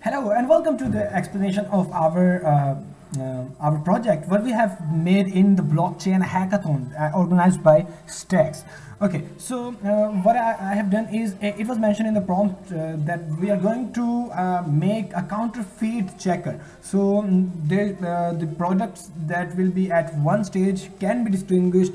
Hello and welcome to the explanation of our project what we have made in the blockchain hackathon organized by Stacks. Okay, so what I have done is it was mentioned in the prompt that we are going to make a counterfeit checker. So the products that will be at one stage can be distinguished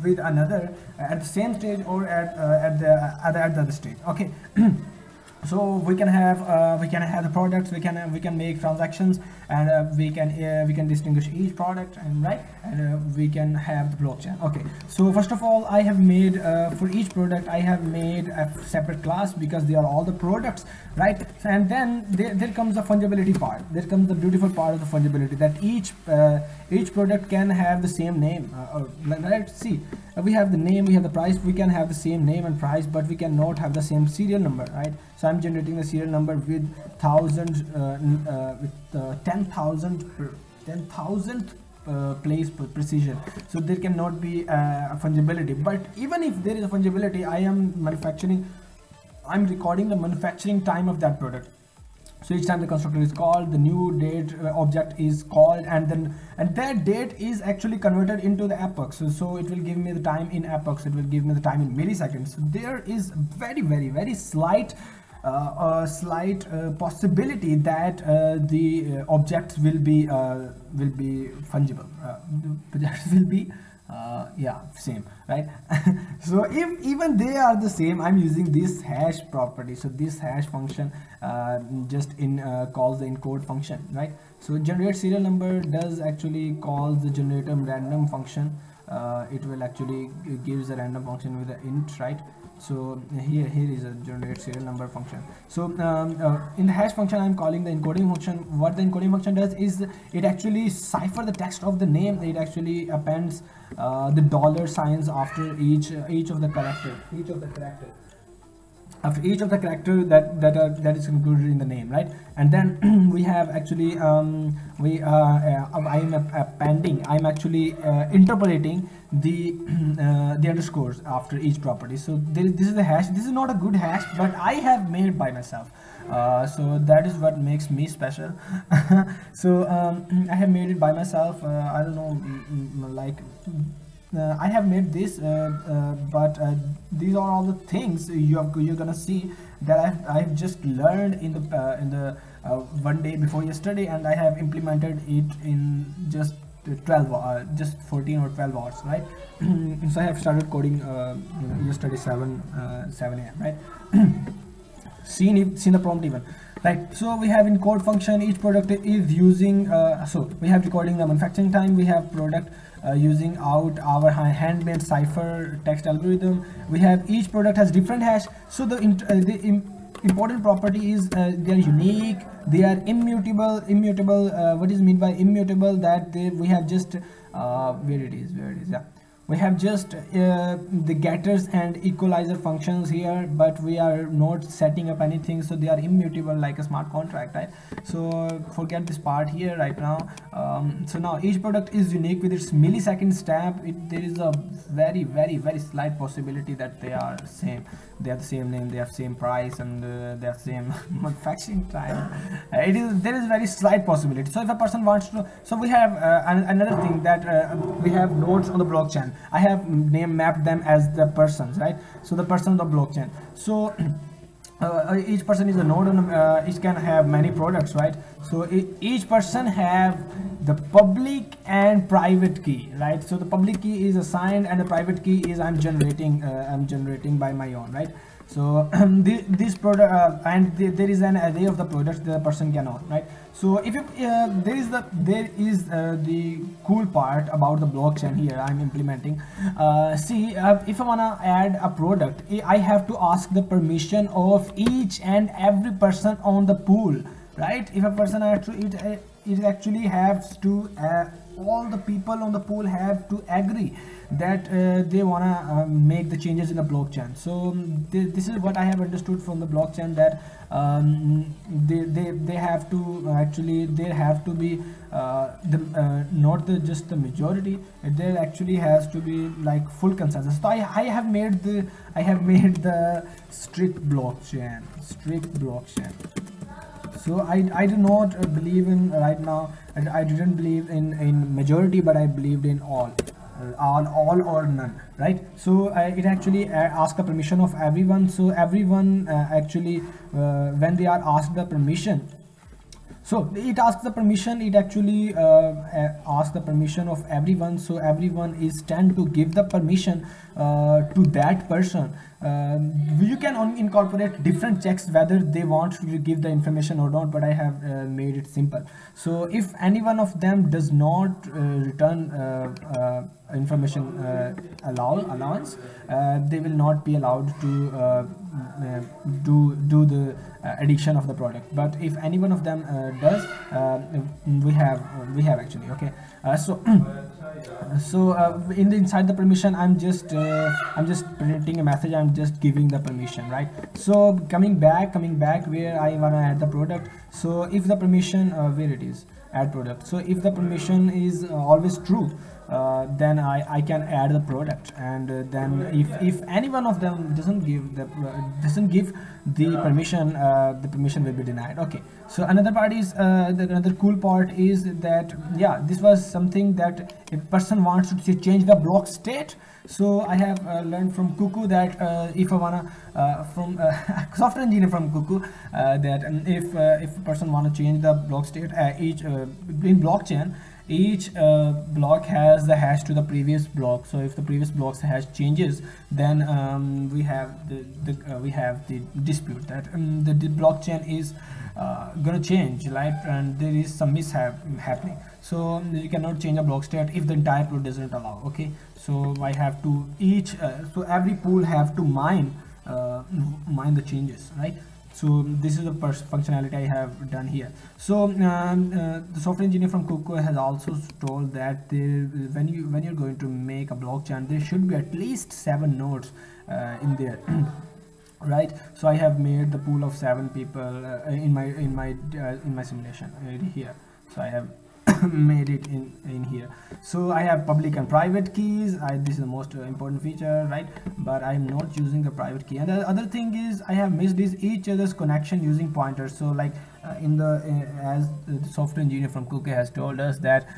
with another at the same stage or at the other stage. Okay. So we can have the products, we can make transactions, and we can distinguish each product, and we can have the blockchain. Okay, so first of all, I have made for each product I have made a separate class because they are all the products, right? And then there comes the fungibility part. There comes the beautiful part of the fungibility, that each product can have the same name. Let's see, we have the name, we have the price. We can have the same name and price, but we cannot have the same serial number, right? So I'm generating the serial number with 10,000 place precision. So there cannot be a fungibility. But even if there is a fungibility, I'm recording the manufacturing time of that product. So each time the constructor is called, the new date object is called, and that date is actually converted into the epochs. So it will give me the time in epochs, it will give me the time in milliseconds. So there is very slight possibility that the objects will be fungible. Projects will be same, right? So if even they are the same, I'm using this hash property. So this hash function just calls the Incode function, right? So generate serial number does actually calls the generator random function. It will actually gives a random function with an int, right? So here is a generate serial number function. So in the hash function, I'm calling the encoding function. What the encoding function does is it actually cipher the text of the name. It actually appends the dollar signs after each of the character, after each of the character that is included in the name, right? And then we have actually I'm actually interpolating the underscores after each property. So this is the hash. This is not a good hash, but I have made by myself. So that is what makes me special. So I have made it by myself. I don't know, I have made this, but these are all the things you're gonna see that I've just learned in the one day before yesterday, and I have implemented it in just 14 or 12 hours, right? So I have started coding yesterday 7 a.m. right? seen the prompt even, right? So we have Incode function. Each product is using so we have recording the manufacturing time. We have product using out our handmade cipher text algorithm. We have each product has different hash. So the important property is they are unique, they are immutable. What is meant by immutable? That we have just where it is, yeah, we have just the getters and equalizer functions here, but we are not setting up anything, so they are immutable like a smart contract, right? So forget this part here right now. So now each product is unique with its millisecond stamp. There is a very slight possibility that they are same. They have the same name, they have same price, and they have same manufacturing time. There is very slight possibility. So if a person wants to, so we have another thing that we have nodes on the blockchain. I have mapped them as the persons, right? So the person of the blockchain. So each person is a node on each can have many products, right? So each person have the public and private key, right? So the public key is assigned and the private key is I'm generating by my own, right? So this product and there is an array of the products that the person can own, right? So if there is the cool part about the blockchain here I'm implementing. See, if I wanna add a product, I have to ask the permission of each and every person on the pool, right? If a person it actually has to all the people on the pool have to agree that they wanna make the changes in the blockchain. So this is what I have understood from the blockchain, that they have to actually there have to be not just the majority. There actually has to be like full consensus. So I have made the strict blockchain. So I do not believe in right now. I didn't believe in majority, but I believed in all or none, right? So it actually asks the permission of everyone. So everyone actually when they are asked the permission, so it asks the permission, it actually asks the permission of everyone. So everyone is tend to give the permission to that person. You can incorporate different checks whether they want to give the information or not, but I have made it simple. So if any one of them does not return information allowance, they will not be allowed to do the addiction of the product. But if any one of them does, we have actually, okay. So in the inside the permission, I'm just printing a message, I'm just giving the permission, right? So coming back where I want to add the product. So if the permission where it is, add product. So if the permission is always true, then I can add the product. And then if any one of them doesn't give the permission will be denied. Okay, so another part is another cool part is that, yeah, this was something that if person wants to change the block state. So I have learned from Cuckoo that if I wanna from software engineer from Cuckoo that if a person want to change the block state, each in blockchain, each block has the hash to the previous block. So if the previous block's hash changes, then we have the dispute that the blockchain is gonna change, right? And there is some mishap happening. So you cannot change a block state if the entire pool doesn't allow. Okay, so I have to so every pool have to mine the changes, right? So this is the functionality I have done here. So the software engineer from Cuckoo has also told that when you're going to make a blockchain, there should be at least 7 nodes in there. Right, so I have made the pool of 7 people in my simulation here. So I have made it in here. So I have public and private keys. This is the most important feature, right? But I'm not using the private key. And the other thing is I have missed is each other's connection using pointers. So like as the software engineer from Cuckoo has told us that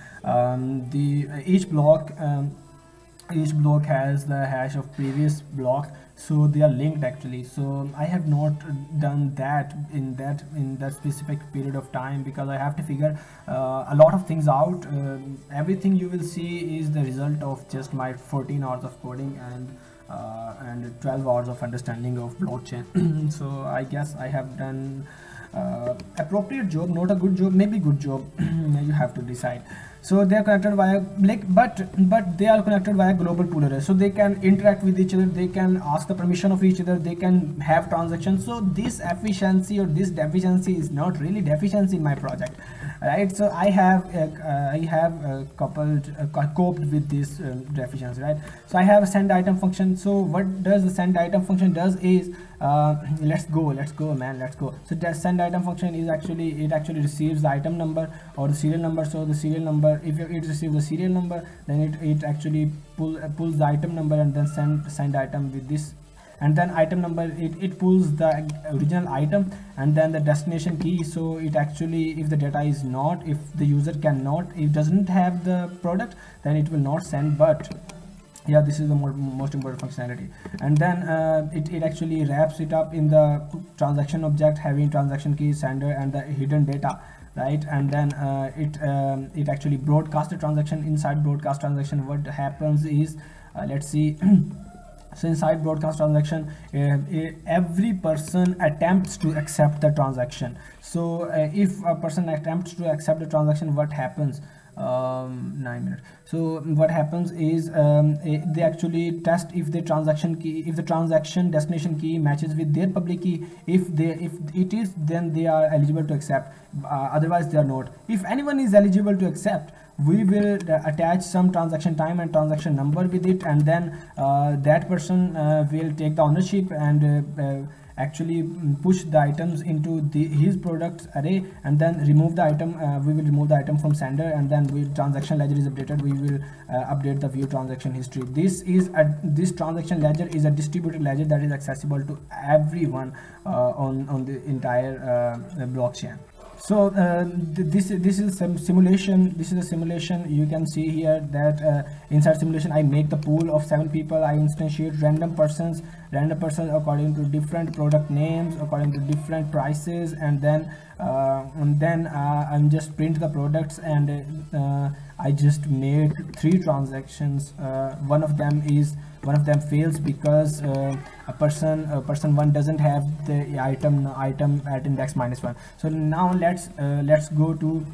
each block has the hash of previous block, so they are linked actually. So I have not done that in that specific period of time, because I have to figure a lot of things out. Everything you will see is the result of just my 14 hours of coding and 12 hours of understanding of blockchain. So I guess I have done appropriate job, not a good job, maybe good job. You have to decide. So they are connected via but they are connected via global pool array, so they can interact with each other, they can ask the permission of each other, they can have transactions. So this efficiency or this deficiency is not really deficiency in my project, right? So I have coped with this deficiency, right? So I have a send item function. So what does the send item function does is let's go man, let's go. So the send item function is actually receives the item number or the serial number. So the serial number, if it receives the serial number, then it actually pulls the item number and then send item with this, and then item number it pulls the original item and then the destination key. So it actually, if the data is not, if the user cannot, it doesn't have the product, then it will not send. But yeah, this is the most important functionality. And then it actually wraps it up in the transaction object having transaction key, sender, and the hidden data, right? And then it actually broadcasts the transaction. Inside broadcast transaction, what happens is let's see. So inside broadcast transaction, every person attempts to accept the transaction. So if a person attempts to accept the transaction, what happens? 9 minutes. So what happens is they actually test if the transaction destination key matches with their public key. If it is, then they are eligible to accept, otherwise they are not. If anyone is eligible to accept, we will attach some transaction time and transaction number with it, and then that person will take the ownership and actually push the items into his products array, and then remove the item. We will remove the item from sender, and then transaction ledger is updated. We will update the view transaction history. This transaction ledger is a distributed ledger that is accessible to everyone on the entire blockchain. So this is some simulation. This is a simulation. You can see here that inside simulation I make the pool of 7 people. I instantiate random persons according to different product names, according to different prices, and then I'm just print the products, and I just made 3 transactions. One of them fails because a person 1 doesn't have the item at index -1. So now let's go to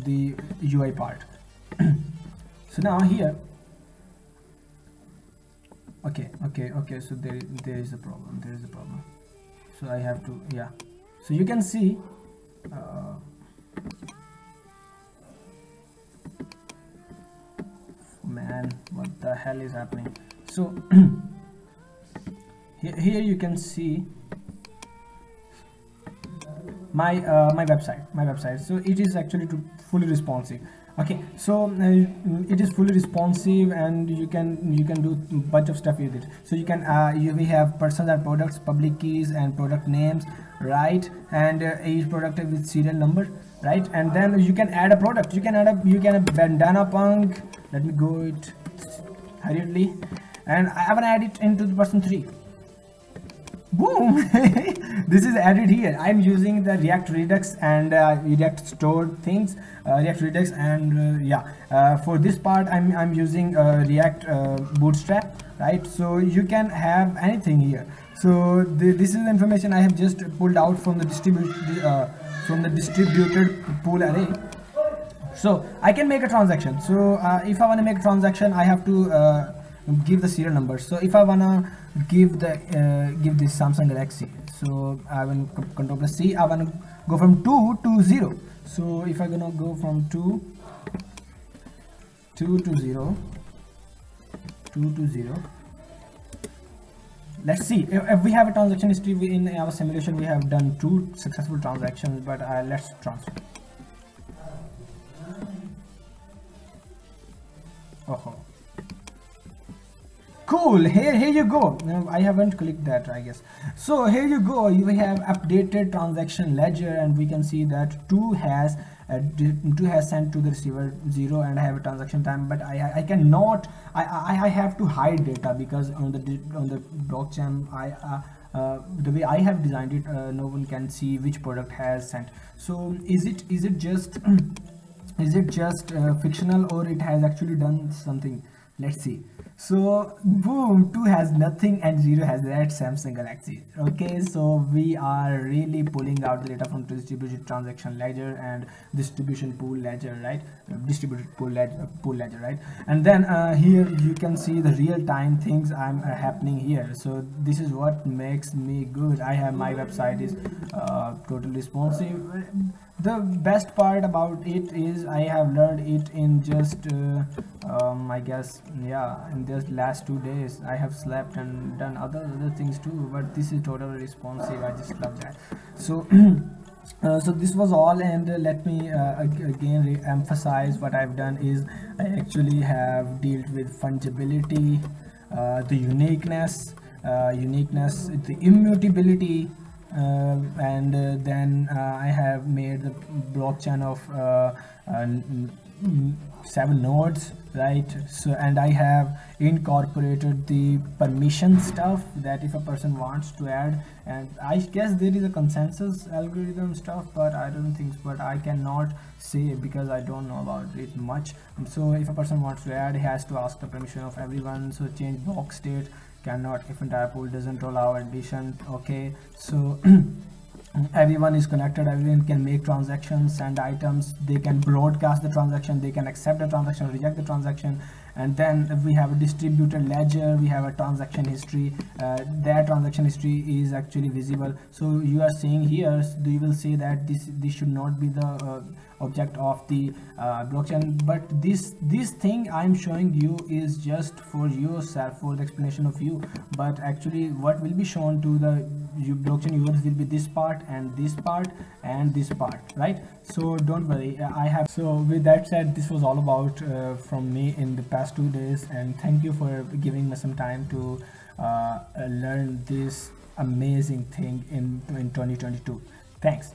the UI part. So now here, okay, so there is a problem. So I have to, yeah, so you can see man, what the hell is happening? So here you can see my website. So it is actually fully responsive. Okay, so it is fully responsive, and you can do bunch of stuff with it. So you can we have persons and products, public keys and product names, right? And each product with serial number, right? And then you can add a product. You can add a bandana punk. Let me go it hurriedly, and I will add it into the person 3. Boom. This is added here. I'm using the React Redux and React stored things, React Redux, and for this part I'm using React Bootstrap, right? So you can have anything here. So this is the information I have just pulled out from the distributed pool array. So I can make a transaction. So if I want to make a transaction, I have to give the serial number. So if I wanna give this Samsung Galaxy, so I will Control+C. I wanna go from 2 to 0. So if I'm gonna go from 2 to 0, let's see if we have a transaction history. In our simulation we have done 2 successful transactions, but let's transfer. Oh, cool. Here you go. I haven't clicked that, I guess. So here you go. You have updated transaction ledger, and we can see that 2 has sent to the receiver 0, and I have a transaction time, but I cannot. I have to hide data because on the blockchain the way I have designed it, no one can see which product has sent. So is it just fictional, or it has actually done something? Let's see. So boom, 2 has nothing and 0 has that Samsung Galaxy. Okay, so we are really pulling out the data from distributed transaction ledger and distribution pool ledger, right? Distributed pool ledger, right? And then here you can see the real-time things happening here. So this is what makes me good. I have my website is totally responsive. The best part about it is I have learned it in just I guess, yeah, in just last 2 days. I have slept and done other things too, but this is totally responsive. I just love that. So so this was all, and let me again re-emphasize what I've done is I actually have dealt with fungibility, the uniqueness, the immutability, and then I have made the blockchain of 7 nodes, right? So, and I have incorporated the permission stuff that if a person wants to add, and I guess there is a consensus algorithm stuff, but I don't think, but I cannot say because I don't know about it much. So if a person wants to add, he has to ask the permission of everyone. So change block state cannot if entire pool doesn't allow addition. Okay, so everyone is connected, everyone can make transactions, send items, they can broadcast the transaction, they can accept the transaction, reject the transaction. And then we have a distributed ledger, we have a transaction history. That transaction history is actually visible. So you are seeing here, you will see that this should not be the object of the blockchain, but this thing I'm showing you is just for yourself, for the explanation of you. But actually what will be shown to the blockchain users will be this part and this part and this part, right? So don't worry, I have. So with that said, this was all about from me in the past 2 days, and thank you for giving me some time to learn this amazing thing in 2022. Thanks.